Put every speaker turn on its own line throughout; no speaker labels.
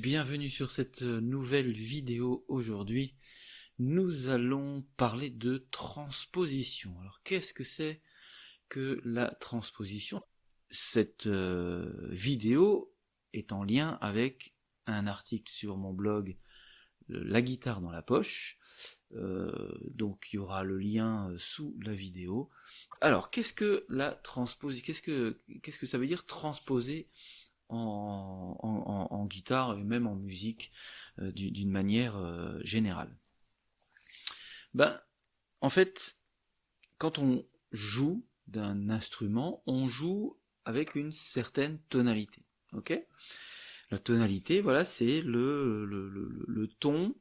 bienvenue sur cette nouvelle vidéo. Aujourd'hui, nous allons parler de transposition. Alors, qu'est-ce que c'est que la transposition? Cette vidéo est en lien avec un article sur mon blog La guitare dans la poche. Donc, il y aura le lien sous la vidéo. Alors, qu'est-ce que la transposition? Qu'est-ce que ça veut dire transposer en guitare et même en musique d'une manière générale? En fait, quand on joue d'un instrument, on joue avec une certaine tonalité. Ok ? La tonalité, voilà, c'est le ton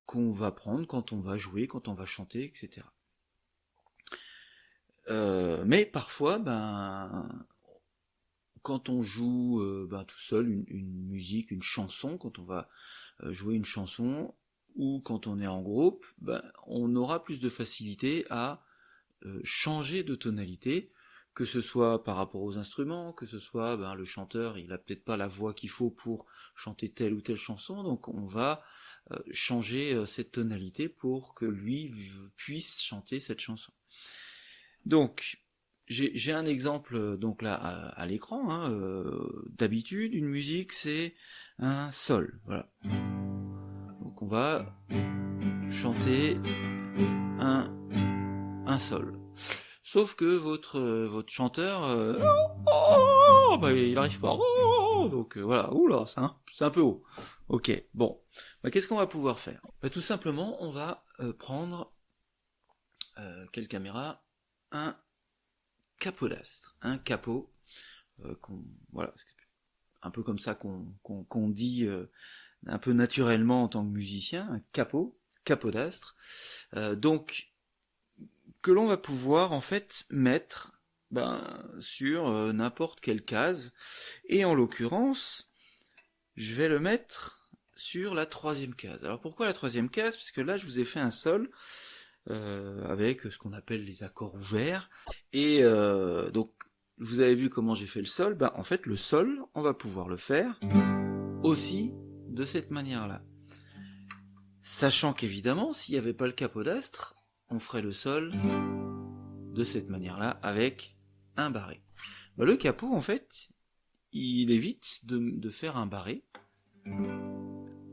qu'on va prendre quand on va jouer, quand on va chanter, etc. Mais parfois, quand on joue tout seul une musique, une chanson, quand on va jouer une chanson, ou quand on est en groupe, on aura plus de facilité à changer de tonalité, que ce soit par rapport aux instruments, que ce soit le chanteur, il a peut-être pas la voix qu'il faut pour chanter telle ou telle chanson, donc on va changer cette tonalité pour que lui puisse chanter cette chanson. Donc, j'ai un exemple donc là à l'écran. D'habitude, une musique c'est un sol, voilà. Donc on va chanter un sol. Sauf que votre chanteur, il n'arrive pas. Donc voilà, oula, c'est un peu haut. Ok, bon. Qu'est-ce qu'on va pouvoir faire? Tout simplement, on va prendre quelle caméra? Un capodastre, un capot, voilà, c'est un peu comme ça qu'on dit un peu naturellement en tant que musicien, un capodastre, donc que l'on va pouvoir en fait mettre sur n'importe quelle case, et en l'occurrence, je vais le mettre sur la troisième case. Alors pourquoi la troisième case? Parce que là je vous ai fait un sol avec ce qu'on appelle les accords ouverts, et donc vous avez vu comment j'ai fait le sol. En fait le sol, on va pouvoir le faire aussi de cette manière-là, sachant qu'évidemment s'il n'y avait pas le capodastre, on ferait le sol de cette manière-là avec un barré. Le capot en fait, il évite de faire un barré.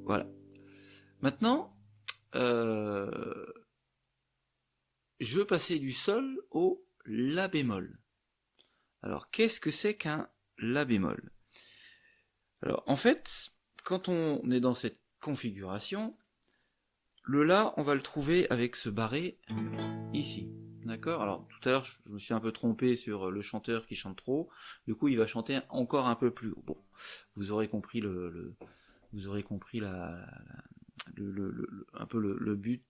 Voilà. Maintenant, je veux passer du sol au la bémol. Alors, qu'est-ce que c'est qu'un la bémol? Alors, en fait, quand on est dans cette configuration, le la, on va le trouver avec ce barré ici. D'accord? Alors, tout à l'heure, je me suis un peu trompé sur le chanteur qui chante trop. Du coup, il va chanter encore un peu plus haut. Bon, vous aurez compris vous aurez compris un peu le but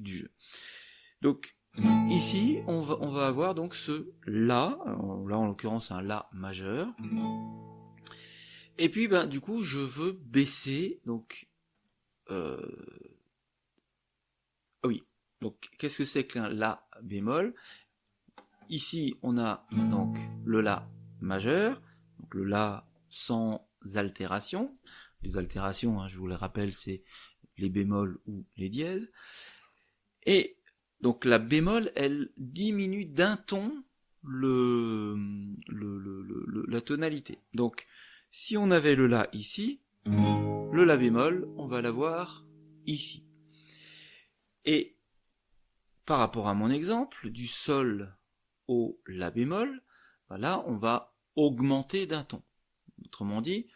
du jeu. Donc, ici, on va avoir donc ce la, là en l'occurrence un la majeur, et puis du coup je veux baisser, donc oui, donc qu'est-ce que c'est qu'un la bémol? Ici on a donc le la majeur, donc le la sans altération. Les altérations, je vous le rappelle, c'est les bémols ou les dièses, et donc la bémol, elle diminue d'un ton la tonalité. Donc si on avait le la ici, le la bémol, on va l'avoir ici. Et par rapport à mon exemple, du sol au la bémol, là on va augmenter d'un ton. Autrement dit,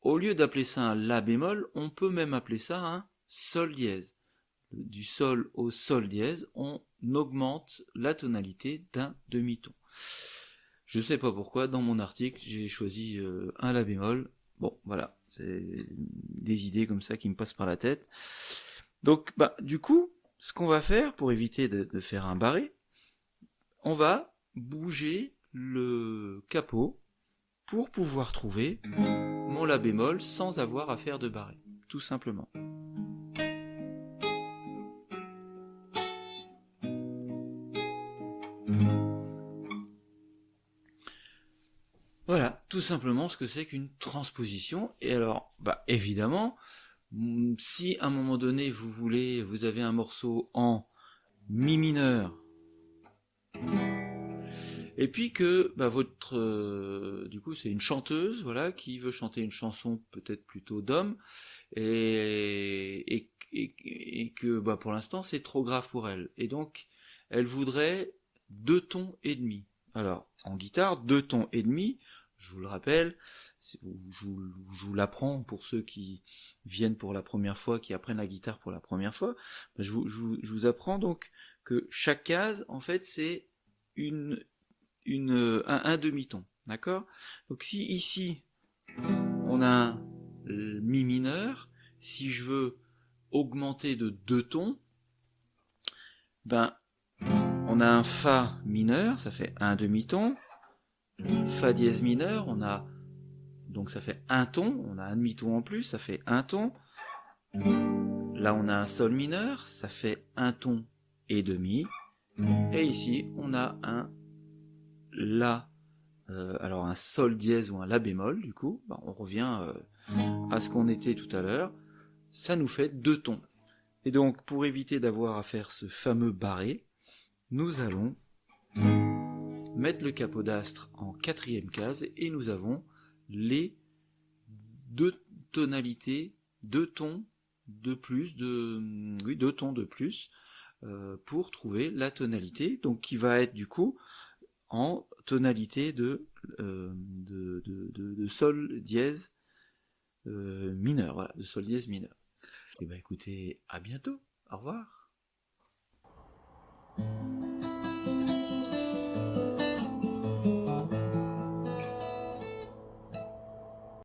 au lieu d'appeler ça un la bémol, on peut même appeler ça un sol dièse. Du sol au sol dièse, on augmente la tonalité d'un demi-ton. Je sais pas pourquoi, dans mon article, j'ai choisi un la bémol. Bon, voilà, c'est des idées comme ça qui me passent par la tête. Donc, du coup, ce qu'on va faire pour éviter de faire un barré, on va bouger le capot pour pouvoir trouver mon la bémol sans avoir à faire de barré, tout simplement. Voilà, tout simplement ce que c'est qu'une transposition. Et alors, bah évidemment, si à un moment donné vous avez un morceau en mi mineur, et puis que bah, du coup c'est une chanteuse, voilà, qui veut chanter une chanson peut-être plutôt d'homme, et que bah, pour l'instant c'est trop grave pour elle. Et donc elle voudrait 2 tons et demi. Alors en guitare, 2 tons et demi, je vous le rappelle, je vous l'apprends pour ceux qui viennent pour la première fois, qui apprennent la guitare pour la première fois. Je vous apprends donc que chaque case, en fait, c'est un demi-ton, d'accord? Donc si ici on a un mi mineur, si je veux augmenter de 2 tons, ben on a un fa mineur, ça fait un demi-ton, fa dièse mineur, donc ça fait un ton, on a un demi-ton en plus, ça fait un ton. Là on a un sol mineur, ça fait un ton et demi. Et ici on a un la, alors un sol dièse ou un la bémol, du coup, ben on revient à ce qu'on était tout à l'heure, ça nous fait 2 tons. Et donc pour éviter d'avoir à faire ce fameux barré, nous allons mettre le capodastre en 4e case et nous avons les 2 tonalités, 2 tons de plus, 2 tons de plus pour trouver la tonalité, donc qui va être du coup en tonalité de sol dièse mineur, voilà, de sol dièse mineur. Et ben écoutez, à bientôt, au revoir.